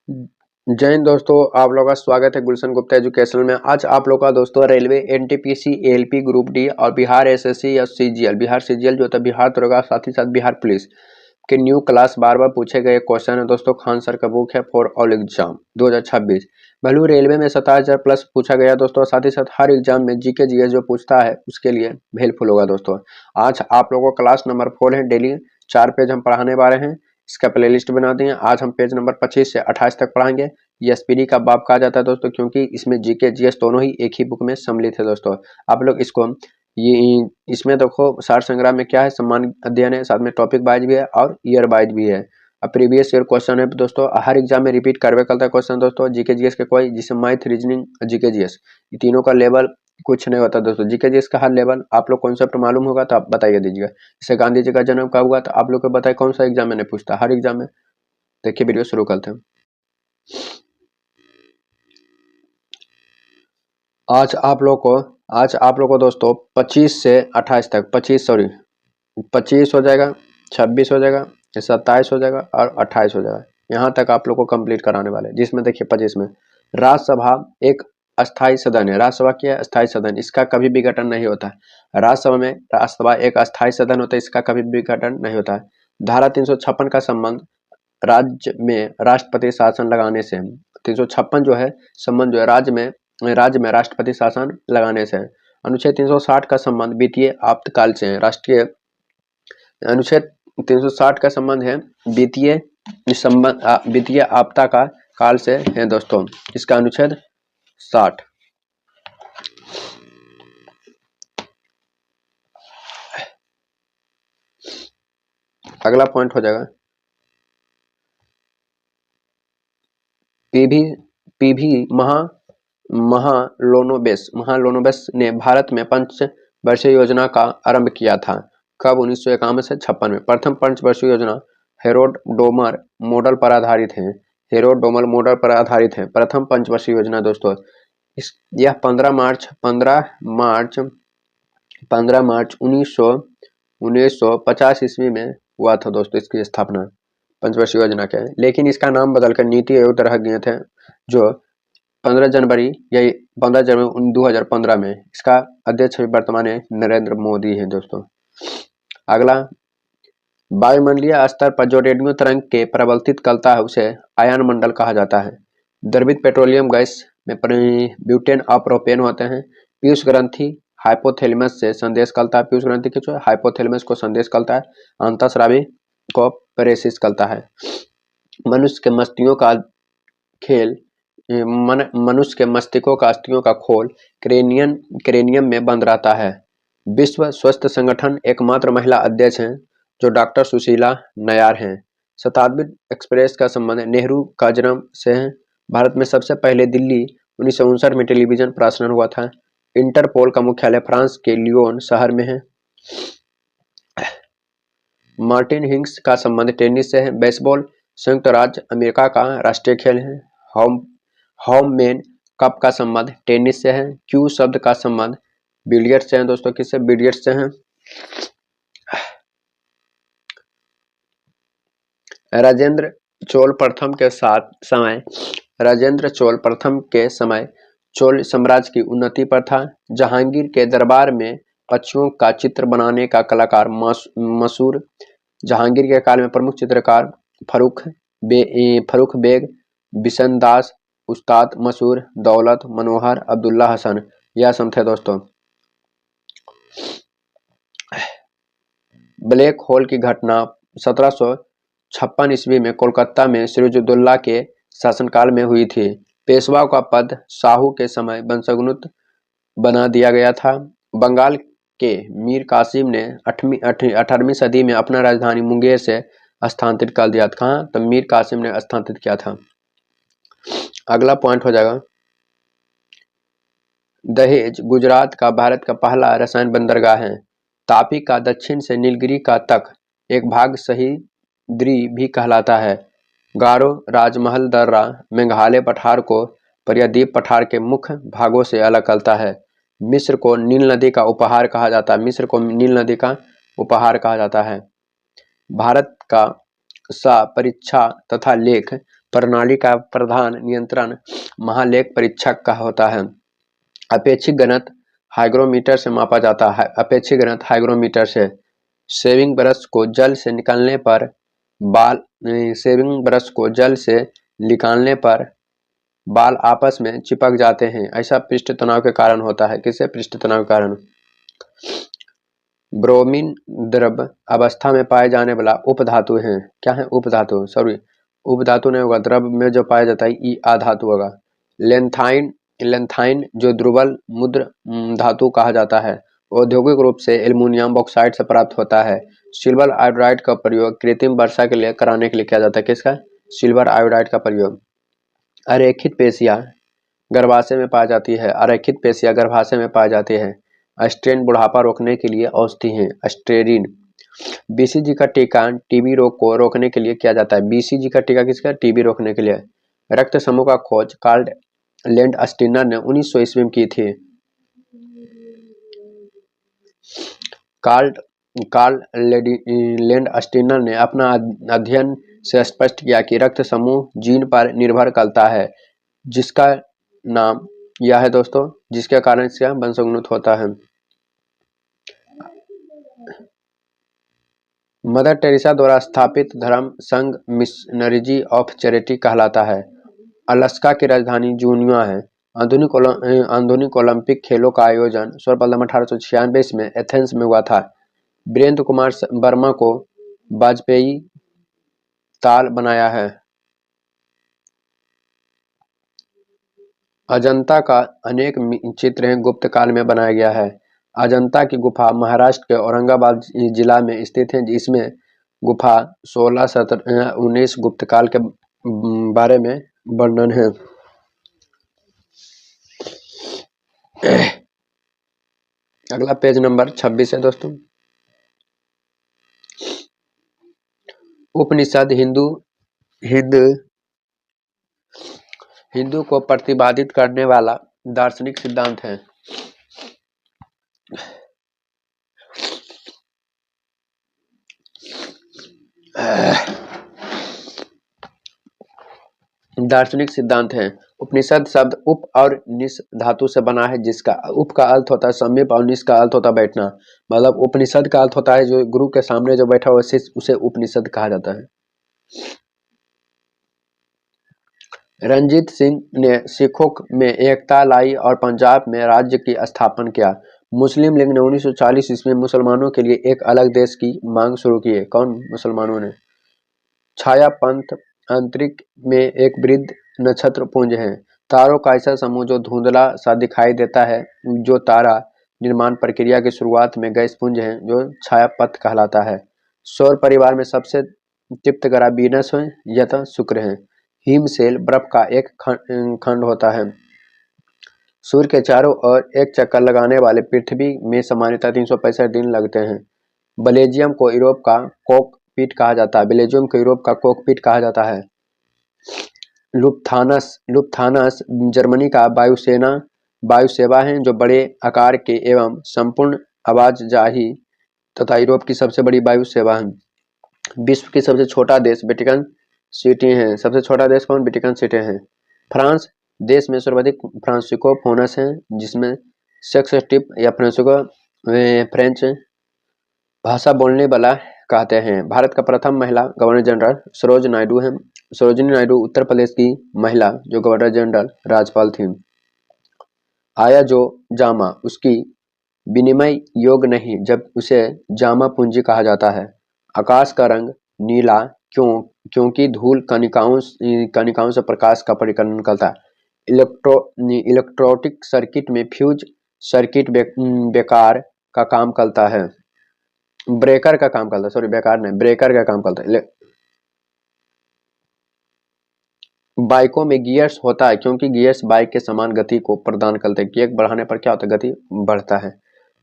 जय हिंद दोस्तों, आप लोगों का स्वागत है गुलशन गुप्ता एजुकेशनल में। आज आप लोगों का दोस्तों railway NTPC ALP group D और बिहार एसएससी या सीजीएल बिहार सीजीएल जो होता है बिहार दरोगा, साथ ही साथ बिहार पुलिस के न्यू क्लास बार बार पूछे गए क्वेश्चन है दोस्तों। खान सर का बुक है फॉर ऑल एग्जाम 2026। भले रेलवे में 27,000 प्लस पूछा गया दोस्तों, साथ ही साथ हर एग्जाम में जीके जीएस जो पूछता है उसके लिए हेल्पफुल होगा दोस्तों। आज आप लोगों का क्लास नंबर 4 है। डेली 4 पेज हम पढ़ाने वाले हैं। इसका प्लेलिस्ट बना दिए। आज हम पेज नंबर 25 से 28 तक पढ़ाएंगे। ये एसपीडी का बाप कहा जाता है दोस्तों, क्योंकि इसमें जीके जीएस दोनों ही एक ही बुक में सम्मिलित है दोस्तों। आप लोग इसको ये इसमें देखो सार संग्रह में क्या है, सम्मान अध्ययन है, साथ में टॉपिक वाइज भी है और ईयर वाइज भी है। अब प्रीवियस ईयर क्वेश्चन है दोस्तों, हर एग्जाम में रिपीट करवे करता है क्वेश्चन दोस्तों। जीके जीएस के कोई, जिसे मैथ, रीजनिंग, जीके जीएस, ये तीनों का लेवल कुछ नहीं होता दोस्तों। जीके जीएस का हर लेवल आप लोग कॉन्सेप्ट मालूम होगा तो आप बताइए दीजिएगा। जैसे गांधी जी का जन्म कब हुआ, तो आप लोग को बताए कौन सा एग्जाम में नहीं पूछता, हर एग्जाम में। देखिए वीडियो शुरू करते हैं। आज आप लोग को दोस्तों 25 से 28 तक, 25 हो जाएगा, 26 हो जाएगा, 27 हो जाएगा और 28 हो जाएगा। यहाँ तक आप लोग को कंप्लीट कराने वाले हैं। जिसमें देखिए 25 में राज्यसभा एक अस्थाई सदन है। राज्यसभा क्या है? अस्थाई सदन। इसका कभी भी गठन नहीं होता है। राज्यसभा एक अस्थाई सदन होता है, इसका कभी भी गठन नहीं होता है। धारा 356 का संबंध राज्य में राष्ट्रपति शासन लगाने से। 356 जो है संबंध जो है राज्य में राष्ट्रपति शासन लगाने से है। अनुच्छेद 360 का संबंध वित्तीय आपातकाल से है। अनुच्छेद 360 का संबंध है वित्तीय आपदा का काल से है दोस्तों। इसका अनुच्छेद 60। अगला पॉइंट हो जाएगा पीवी महालोनोबेस ने भारत में पंचवर्षीय योजना का आरंभ किया था। कब? 1951 से 56 में। प्रथम पंचवर्षीय योजना हेरोड-डोमर मॉडल पर आधारित है। प्रथम पंचवर्षीय योजना दोस्तों यह 15 मार्च 1950 ईस्वी में हुआ था दोस्तों। इसकी स्थापना पंचवर्षीय योजना के, लेकिन इसका नाम बदलकर नीति आयोग रख गए थे, जो 15 जनवरी 2015 में। इसका अध्यक्ष वर्तमान में नरेंद्र मोदी है दोस्तों। अगला, वायुमंडलीय स्तर पर जो रेडियो तरंग के प्रबलित करता है उसे आयन मंडल कहा जाता है। द्रवित पेट्रोलियम गैस में ब्यूटेन और प्रोपेन होते हैं। पीयूष ग्रंथि हाइपोथैलेमस से संदेश करता है। पीयूष ग्रंथि जो है हाइपोथैलेमस को संदेश करता है। अंतःस्रावी को प्रेषित करता है। मनुष्य के मस्तिष्कों का अस्थियों का खोल क्रेनियम में बंद रहता है। विश्व स्वास्थ्य संगठन एकमात्र महिला अध्यक्ष हैं जो डॉक्टर सुशीला नायर हैं। शताब्दी एक्सप्रेस का संबंध नेहरू का जन्म से है। भारत में सबसे पहले दिल्ली 1959 में टेलीविजन प्रसारण हुआ था। इंटरपोल का मुख्यालय फ्रांस के लियोन शहर में है। मार्टिन हिंग्स का संबंध टेनिस से है। बेसबॉल संयुक्त राज्य अमेरिका का राष्ट्रीय खेल है। होममेन कप का संबंध टेनिस से है। क्यू शब्द का संबंध बिलियर्ड्स से है दोस्तों। किससे? बिलियर्ड्स से है। राजेंद्र चोल प्रथम के समय चोल साम्राज्य की उन्नति पर था। जहांगीर के दरबार में पक्षियों का चित्र बनाने का कलाकार मशहूर। जहांगीर के काल में प्रमुख चित्रकार फरूख बेग, बिशन दास, उस्ताद मशहूर, दौलत, मनोहर, अब्दुल्ला हसन, यह सब थे दोस्तों। ब्लैक होल की घटना 1756 ईस्वी में कोलकाता में सिराजुद्दौला के शासनकाल में हुई थी। पेशवा का पद शाहू के समय वंशगुप्त बना दिया गया था। बंगाल के मीर कासिम ने 18वीं सदी में अपना राजधानी मुंगेर से स्थानांतरित कर दिया था। कहाँ? तो मीर कासिम ने स्थानांतरित किया था। अगला पॉइंट हो जाएगा दहेज गुजरात का भारत का पहला रसायन बंदरगाह है। तापी का दक्षिण से नीलगिरी का तक एक भाग सह्याद्री भी कहलाता है। गारो राजमहल दर्रा मेघालय पठार को प्रायद्वीप पठार के मुख्य भागों से अलग करता है। मिस्र को नील नदी का उपहार कहा जाता है। भारत का सा परीक्षा तथा लेख प्रणाली का प्रधान नियंत्रण महालेख परीक्षक का होता है। अपेक्षित घनत्व हाइग्रोमीटर से मापा जाता है। अपेक्षित घनत्व हाइग्रोमीटर से। शेविंग ब्रश को जल से निकालने पर बाल आपस में चिपक जाते हैं। ऐसा पृष्ठ तनाव के कारण होता है। किससे? पृष्ठ तनाव के कारण। ब्रोमीन द्रव अवस्था में पाए जाने वाला उपधातु है। क्या है? उपधातु। सॉरी, उपधातु नहीं होगा, द्रव में जो पाया जाता है ई आधातु होगा। लेंथाइन जो दुर्बल मुद्र धातु कहा जाता है, औद्योगिक रूप से एल्युमिनियम बॉक्साइट से प्राप्त होता है। सिल्वर आयोडाइड का प्रयोग कृत्रिम वर्षा के लिए कराने के लिए किया जाता है। किसका? सिल्वर आयोडाइड का प्रयोग। अरेखित पेशियां गर्भाशय में पाई जाती है। अरेखित पेशियां गर्भाशय में पाई जाती है। स्टेरॉइड बुढ़ापा रोकने के लिए औषधि है। स्टेरिन। बीसीजी का टीका टीबी रोग को रोकने के लिए किया जाता है। बीसीजी का टीका किसका? टीबी रोकने के लिए। रक्त समूह का खोज कार्ल लैंडस्टीनर ने 1900 ईस्वी में की थी। कार्ल लैंडस्टीनर ने अपना अध्ययन से स्पष्ट किया कि रक्त समूह जीन पर निर्भर करता है, जिसका नाम यह है दोस्तों, जिसके कारण इसका वंशानुगत होता है। मदर टेरेसा द्वारा स्थापित धर्म संघ मिशनरीज ऑफ चैरिटी कहलाता है। अलास्का की राजधानी जूनिया है। आधुनिक ओलंपिक खेलों का आयोजन सर्वप्रथम 1896 में एथेंस में हुआ था। वीरेंद्र कुमार वर्मा को वाजपेयी ताल बनाया है। अजंता का अनेक चित्र हैं गुप्त काल में बनाया गया है। अजंता की गुफा महाराष्ट्र के औरंगाबाद जिला में स्थित है। इसमें गुफा 16, 17, 19 गुप्त काल के बारे में वर्णन है। अगला पेज नंबर 26 है दोस्तों। उपनिषद हिंदू को प्रतिपादित करने वाला दार्शनिक सिद्धांत है। दार्शनिक सिद्धांत है। उपनिषद शब्द उप और निस धातु से बना है, जिसका उप का अर्थ होता है समीप और निस का अर्थ होता है बैठना। मतलब उपनिषद का अर्थ होता है जो गुरु के सामने जो बैठा हो उसे उपनिषद कहा जाता है। रणजीत सिंह ने सिखों में एकता लाई और पंजाब में राज्य की स्थापना किया। मुस्लिम लीग ने 1940 ईस्वी में मुसलमानों के लिए एक अलग देश की मांग शुरू की है। कौन? मुसलमानों ने। छाया पंथ अंतरिक्ष में एक वृद्ध नक्षत्र पुंज है। तारों का ऐसा समूह जो धुंधला सा दिखाई देता है, जो तारा निर्माण प्रक्रिया की शुरुआत में गैस पुंज है, जो छायापथ कहलाता है। सौर परिवार में सबसे तीव्र ग्रह वीनस है या शुक्र है। हिमशैल बर्फ का एक खंड होता है। सूर्य के चारों ओर एक चक्कर लगाने वाले पृथ्वी में सामान्यतः 365 दिन लगते हैं। बेल्जियम को यूरोप का कॉकपिट कहा जाता है। बेल्जियम को यूरोप का कॉकपिट कहा जाता है। लुफ्थानस जर्मनी का वायु सेवा है, जो बड़े आकार के एवं संपूर्ण आवाजाही तथा यूरोप की सबसे बड़ी वायु सेवा है। विश्व की सबसे छोटा देश वेटिकन सिटी है। सबसे छोटा देश कौन? वेटिकन सिटी है। फ्रांस देश में सर्वाधिक फ्रांसिकोफोनस हैं, जिसमें सेक्सटिव या फ्रेंच भाषा बोलने वाला कहते हैं। भारत का प्रथम महिला गवर्नर जनरल सरोज नायडू है। सरोजिनी नायडू उत्तर प्रदेश की महिला जो गवर्नर जनरल राज्यपाल थी। आया जो जामा उसकी विनिमय योग्य नहीं, जब उसे जामा पूंजी कहा जाता है। आकाश का रंग नीला क्योंकि धूल कणिकाओं से प्रकाश का परिकलन निकलता है। इलेक्ट्रोनिक सर्किट में फ्यूज सर्किट बेकार का काम करता है। ब्रेकर का काम करता है, सॉरी बेकार नहीं, ब्रेकर का काम करता है। बाइकों में गियर्स होता है क्योंकि गियर्स बाइक के समान गति को प्रदान करते हैं। गियर बढ़ाने पर क्या होता है? गति बढ़ता है।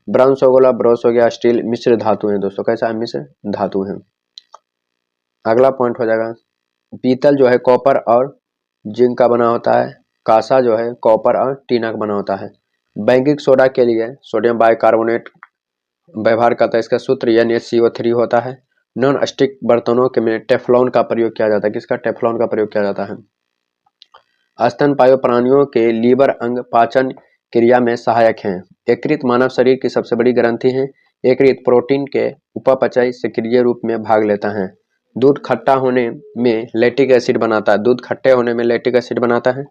ब्रॉन्ज हो गया, ब्रोस हो गया, स्टील मिश्र धातु है दोस्तों। कैसा है? मिश्र धातु है। अगला पॉइंट हो जाएगा पीतल जो है कॉपर और जिंक का बना होता है। कांसा जो है कॉपर और टीना का बना होता है। बेकिंग सोडा के लिए सोडियम बाइकार्बोनेट व्यवहार करता है। इसका सूत्र NaCO3 होता है। नॉन स्टिक बर्तनों के में टेफ्लॉन का प्रयोग किया जाता है। किसका? टेफ्लॉन का प्रयोग किया जाता है। स्तनपायी प्राणियों के लीवर अंग पाचन क्रिया में सहायक हैं। यकृत मानव शरीर की सबसे बड़ी ग्रंथि है। यकृत प्रोटीन के उपापचय सक्रिय रूप में भाग लेता है। दूध खट्टा होने में लैक्टिक एसिड बनाता है। दूध खट्टे होने में लैक्टिक एसिड बनाता है।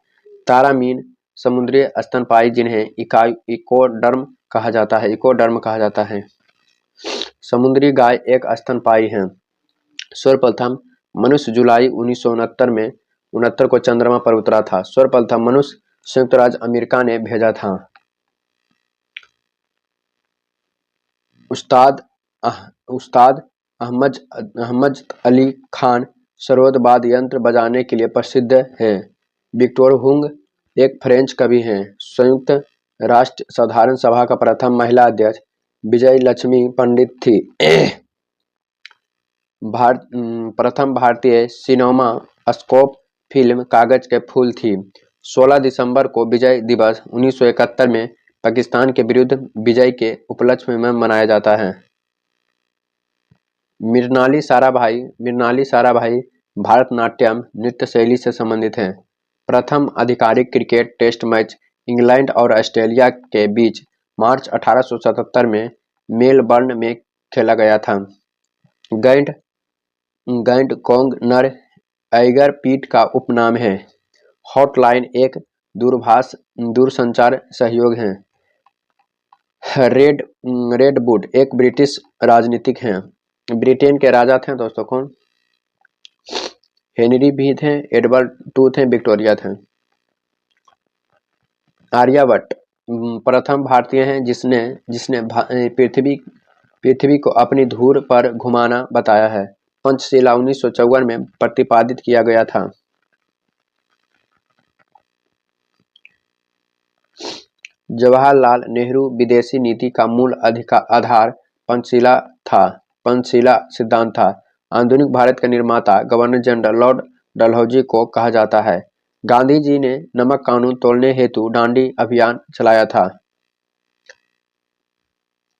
तारामीन समुद्री स्तनपायी जिन्हें इकोडर्म कहा जाता है। इकोडर्म कहा जाता है। समुद्री गाय एक स्तनपायी है। सर्वप्रथम मनुष्य जुलाई 1969 में 69 को चंद्रमा पर उतरा था। सर्वप्रथम मनुष्य संयुक्त राज्य अमेरिका ने भेजा था। उस्ताद अहमद अली खान सरोदवाद यंत्र बजाने के लिए प्रसिद्ध है। विक्टोर हुंग एक फ्रेंच कवि हैं। संयुक्त राष्ट्र साधारण सभा का प्रथम महिला अध्यक्ष विजय लक्ष्मी पंडित थी। प्रथम भारतीय सिनेमा स्कोप फिल्म कागज के फूल थी। 16 दिसंबर को विजय दिवस 1971 में पाकिस्तान के विरुद्ध विजय के उपलक्ष्य में मनाया जाता है। मृणाली साराभाई भारतनाट्यम नृत्य शैली से संबंधित हैं। प्रथम आधिकारिक क्रिकेट टेस्ट मैच इंग्लैंड और ऑस्ट्रेलिया के बीच मार्च 1877 में मेलबर्न में खेला गया था। गैंडकोंग नर टाइगर पीट का उपनाम है। हॉटलाइन एक दूरसंचार सहयोग है। रेडवुड एक ब्रिटिश राजनीतिक हैं। ब्रिटेन के राजा थे दोस्तों कौन? हेनरी भी थे, एडवर्ड टू थे, विक्टोरिया थे। आर्यभट्ट प्रथम भारतीय हैं जिसने पृथ्वी को अपनी धुरी पर घुमाना बताया है। पंचशीला 1954 में प्रतिपादित किया गया था। जवाहरलाल नेहरू विदेशी नीति का मूल आधार पंचशीला सिद्धांत था। आधुनिक भारत के निर्माता गवर्नर जनरल लॉर्ड डलहौजी को कहा जाता है। गांधी जी ने नमक कानून तोड़ने हेतु दांडी अभियान चलाया था।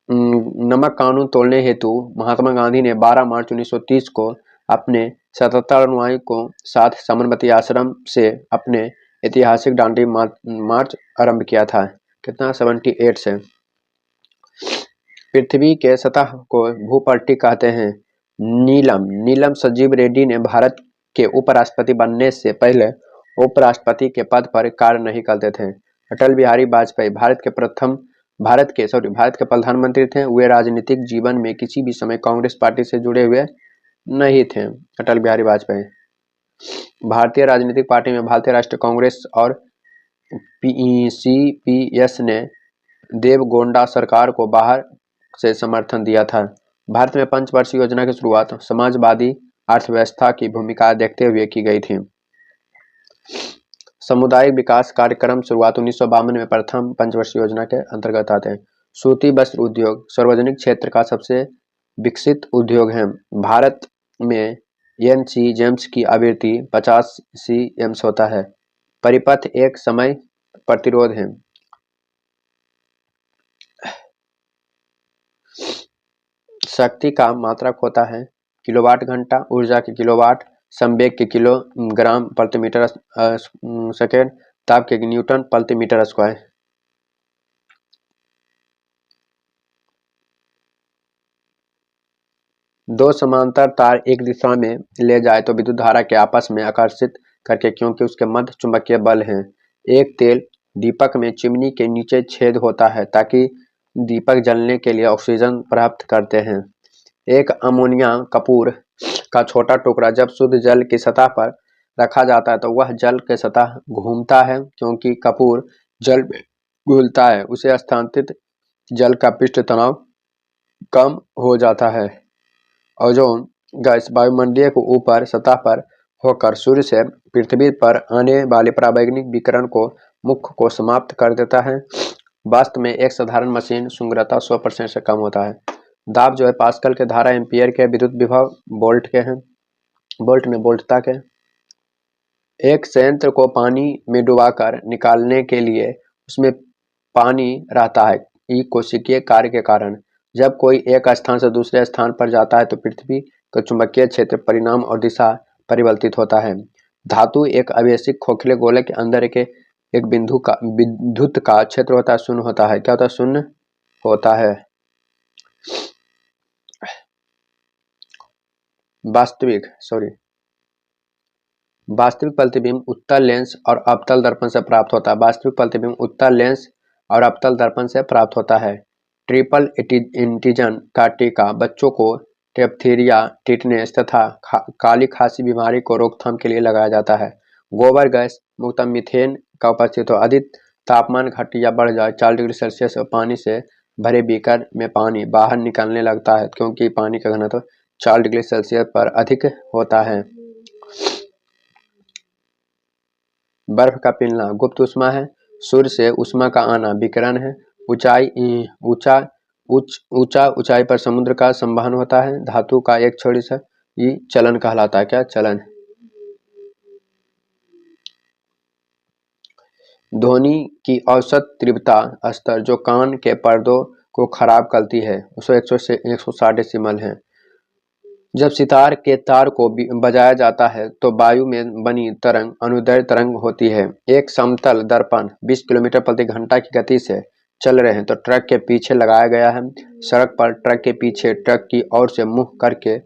नमक कानून तोड़ने हेतु महात्मा गांधी ने 12 मार्च 1930 को अपने 77 अनुयायियों को साथ साबरमती आश्रम से अपने ऐतिहासिक दांडी मार्च आरंभ किया था। कितना? 78 से। पृथ्वी के सतह को भूपट्टी कहते हैं। नीलम संजीव रेड्डी ने भारत के उपराष्ट्रपति बनने से पहले उपराष्ट्रपति के पद पर कार्य नहीं करते थे। अटल बिहारी वाजपेयी भारत के प्रधानमंत्री थे। वे राजनीतिक जीवन में किसी भी समय कांग्रेस पार्टी से जुड़े हुए नहीं थे। अटल बिहारी वाजपेयी भारतीय राजनीतिक पार्टी में भारतीय राष्ट्रीय कांग्रेस और CPS ने देवगौड़ा सरकार को बाहर से समर्थन दिया था। भारत में पंचवर्षीय योजना की शुरुआत समाजवादी अर्थव्यवस्था की भूमिका देखते हुए की गई थी। सामुदायिक विकास कार्यक्रम शुरुआत 1952 में प्रथम पंचवर्षीय योजना के अंतर्गत आते हैं। सूती वस्त्र उद्योग सार्वजनिक क्षेत्र का सबसे विकसित उद्योग है। भारत में NC जेम्स की आवृत्ति 50 CMs होता है। परिपथ एक समय प्रतिरोध है। शक्ति का मात्रक होता है किलोवाट घंटा, ऊर्जा के किलोवाट, संवेग के किलोग्राम प्रति मीटर सेकेंड, ताप के न्यूटन प्रति मीटर स्क्वायर। दो समांतर तार एक दिशा में ले जाए तो विद्युत धारा के आपस में आकर्षित करके, क्योंकि उसके मध्य चुंबकीय बल है। एक तेल दीपक में चिमनी के नीचे छेद होता है ताकि दीपक जलने के लिए ऑक्सीजन प्राप्त करते हैं। एक अमोनिया कपूर का छोटा टुकड़ा जब शुद्ध जल की सतह पर रखा जाता है तो वह जल के सतह घूमता है। क्योंकि कपूर जल में घुलता है, उसे स्थानांतरित जल का पृष्ठ तनाव कम हो जाता है। ओजोन गैस वायुमंडलीय को ऊपर सतह पर होकर सूर्य से पृथ्वी पर आने वाले पराबैंगनी विकिरण को मुख्य को समाप्त कर देता है। वास्तव में एक साधारण मशीन सुंदरता 100% से कम होता है। दाब जो है पास्कल के, धारा एम्पियर के, विद्युत विभव वोल्ट के हैं, वोल्ट में वोल्टता के। एक संयंत्र को पानी में डुबाकर निकालने के लिए उसमें पानी रहता है कोशिकीय कार्य के कारण। जब कोई एक स्थान से दूसरे स्थान पर जाता है तो पृथ्वी तो चुंबकीय क्षेत्र परिणाम और दिशा परिवर्तित होता है। धातु एक अवैशिक खोखले गोले के अंदर एक बिंदु का विद्युत का क्षेत्र होता है, शून्य होता है। क्या होता है? शून्य होता है। वास्तविक प्रतिबिंब उत्तल लेंस और अवतल दर्पण से प्राप्त होता है। वास्तविक प्रतिबिंब उत्तल लेंस और अवतल दर्पण से प्राप्त होता है। ट्रिपल एंटीजन का टीका बच्चों को डिप्थीरिया, टिटनेस तथा काली खांसी बीमारी को रोकथाम के लिए लगाया जाता है। गोबर गैस मुक्त मीथेन का उपस्थित हो, अधिक तापमान घट या बढ़ जाए 4 डिग्री सेल्सियस और पानी से भरे बीकर में पानी बाहर निकलने लगता है, क्योंकि पानी का घनत्व 4 डिग्री सेल्सियस पर अधिक होता है। बर्फ का पिघलना गुप्त ऊष्मा है। सूर्य से ऊष्मा का आना विकिरण है। ऊंचाई पर समुद्र का संवहन होता है। धातु का एक छोर से ये चलन कहलाता है। क्या? चलन। ध्वनि की औसत तीव्रता स्तर जो कान के पर्दों को खराब करती है उसको 100 से 160 डेसिबल है। जब सितार के तार को बजाया जाता है तो वायु में बनी तरंग अनुदैर्ध्य तरंग होती है। एक समतल दर्पण 20 किलोमीटर प्रति घंटा की गति से चल रहे हैं तो ट्रक के पीछे लगाया गया है। सड़क पर ट्रक के पीछे ट्रक की ओर से मुंह करके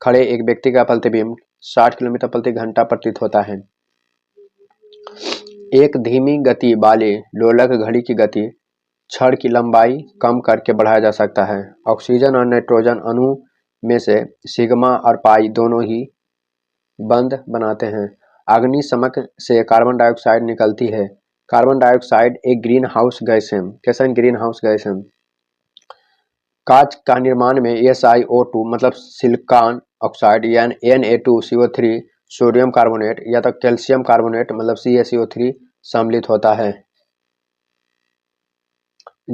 खड़े एक व्यक्ति का प्रतिबिंब 60 किलोमीटर प्रति घंटा प्रतीत होता है। एक धीमी गति वाले लोलक घड़ी की गति छड़ की लंबाई कम करके बढ़ाया जा सकता है। ऑक्सीजन और नाइट्रोजन अणु में से सिग्मा और पाई दोनों ही बंध बनाते हैं। अग्निशमक से कार्बन डाइऑक्साइड निकलती है। कार्बन डाइऑक्साइड एक ग्रीन हाउस गैस है। कैसा? ग्रीन हाउस गैस है। कांच का निर्माण में SiO2 मतलब सिलिकॉन ऑक्साइड या Na2CO3 सोडियम कार्बोनेट या तो कैल्शियम कार्बोनेट मतलब CaCO3 सम्मिलित होता है।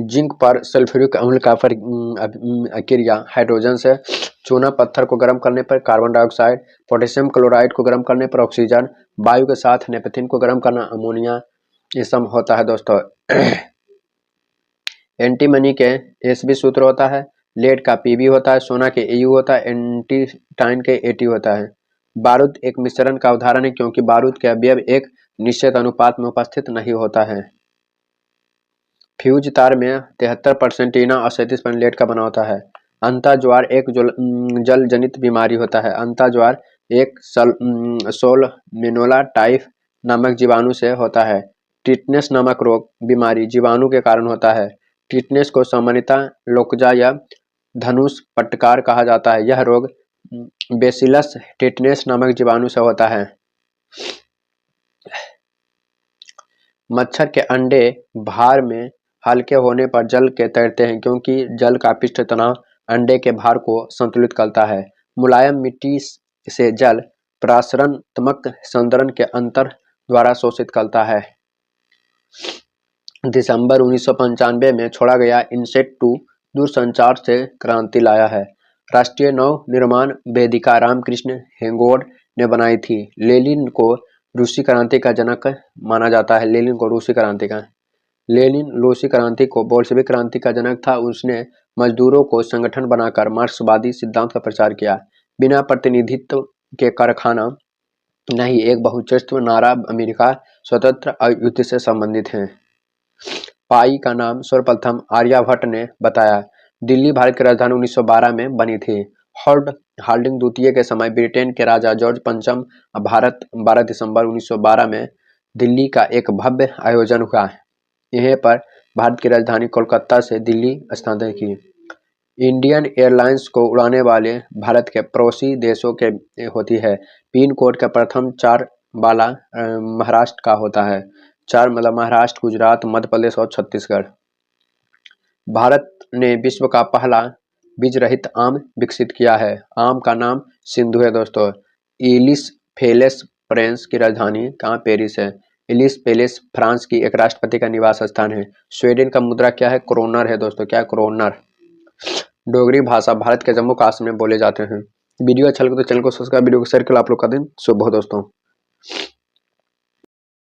जिंक पर सल्फ्यूरिक अम्ल का क्रिया हाइड्रोजन से, चूना पत्थर को गर्म करने पर कार्बन डाइऑक्साइड, पोटेशियम क्लोराइड को गर्म करने पर ऑक्सीजन, वायु के साथ नेपथलीन को गर्म करना अमोनिया, ये सब होता है दोस्तों। एंटीमनी के Sb सूत्र होता है, लेड का Pb होता है, सोना के Au होता है, एंटीटाइन के At होता है। बारूद एक मिश्रण का उदाहरण है क्योंकि बारूद के अवयव एक निश्चित अनुपात में उपस्थित नहीं होता है। फ्यूज तार में 73% टीना और 37% लेड का बना होता है। अंता ज्वार एक जल जनित बीमारी होता है। अंता ज्वार एक सैल्मोनेला टाइफ नामक जीवाणु से होता है। टिटनेस नामक रोग बीमारी जीवाणु के कारण होता है। टिटनेस को सामान्यतः लोकजा या धनुष पटकार कहा जाता है। यह रोग बेसिलस टिटनेस नामक जीवाणु से होता है। मच्छर के अंडे भार में हल्के होने पर जल के तैरते हैं क्योंकि जल का पृष्ठ तनाव अंडे के भार को संतुलित करता है। मुलायम मिट्टी से जल प्रासरणात्मक संदर्भ के अंतर द्वारा शोषित करता है। दिसंबर 1995 में छोड़ा गया इनसेट 2 दूरसंचार से क्रांति लाया है। राष्ट्रीय नौ निर्माण वेदिका रामकृष्ण हेगड़े ने बनाई थी। लेनिन को रूसी क्रांति का जनक माना जाता है। लेनिन रूसी क्रांति को बोल्शेविक क्रांति का जनक था। उसने मजदूरों को संगठन बनाकर मार्क्सवादी सिद्धांत का प्रचार किया। बिना प्रतिनिधित्व के कारखाना नहीं एक बहुचर्चित नारा अमेरिका स्वतंत्र और युद्ध से संबंधित है। पाई का नाम सर्वप्रथम आर्यभट्ट ने बताया। दिल्ली भारत की राजधानी 1912 में बनी थी। हार्डिंग द्वितीय के समय ब्रिटेन के राजा जॉर्ज पंचम भारत 12 दिसंबर 1912 में दिल्ली का एक भव्य आयोजन हुआ। यहीं पर भारत की राजधानी कोलकाता से दिल्ली स्थानांतरित की। इंडियन एयरलाइंस को उड़ाने वाले भारत के पड़ोसी देशों के होती है। पिन कोड का प्रथम 4 वाला महाराष्ट्र का होता है। 4 मतलब महाराष्ट्र, गुजरात, मध्य प्रदेश और छत्तीसगढ़। भारत ने विश्व का पहला बीज रहित आम विकसित किया है। आम का नाम सिंधु है दोस्तों। इलिस फेलेस फ्रांस की राजधानी कहाँ? पेरिस है। इलिस पेलेस फ्रांस की एक राष्ट्रपति का निवास स्थान है। स्वीडन का मुद्रा क्या है? क्रोनर है दोस्तों। क्या? क्रोनर। डोगरी भाषा भारत के जम्मू कश्मीर में बोले जाते हैं। वीडियो अच्छा लगे तो चैनल को सब्सक्राइब, वीडियो को शेयर कर आप लोग का दिन शुभ हो दोस्तों।